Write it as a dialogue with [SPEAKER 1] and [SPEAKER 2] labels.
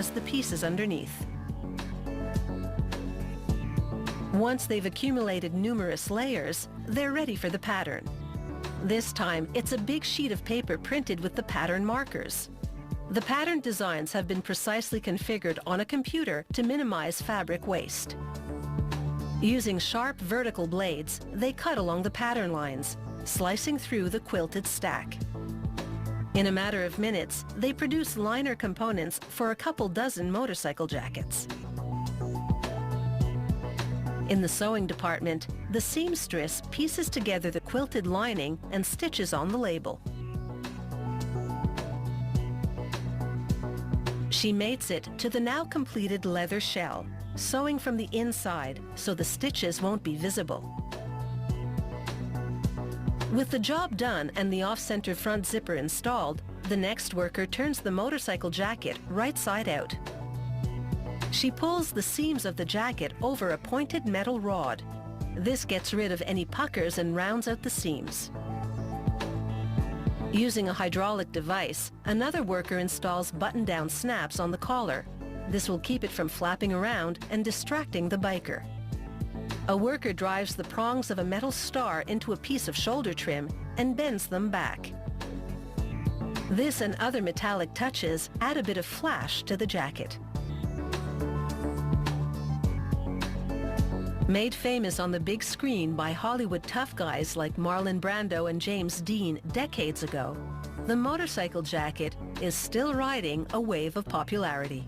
[SPEAKER 1] as the pieces underneath. Once they've accumulated numerous layers, they're ready for the pattern. This time, it's a big sheet of paper printed with the pattern markers. The pattern designs have been precisely configured on a computer to minimize fabric waste. Using sharp vertical blades, they cut along the pattern lines, slicing through the quilted stack. In a matter of minutes, they produce liner components for a couple dozen motorcycle jackets. In the sewing department, the seamstress pieces together the quilted lining and stitches on the label. She mates it to the now completed leather shell, sewing from the inside so the stitches won't be visible. With the job done and the off-center front zipper installed, the next worker turns the motorcycle jacket right side out. She pulls the seams of the jacket over a pointed metal rod. This gets rid of any puckers and rounds out the seams. Using a hydraulic device, another worker installs button-down snaps on the collar. This will keep it from flapping around and distracting the biker. A worker drives the prongs of a metal star into a piece of shoulder trim and bends them back. This and other metallic touches add a bit of flash to the jacket. Made famous on the big screen by Hollywood tough guys like Marlon Brando and James Dean decades ago, the motorcycle jacket is still riding a wave of popularity.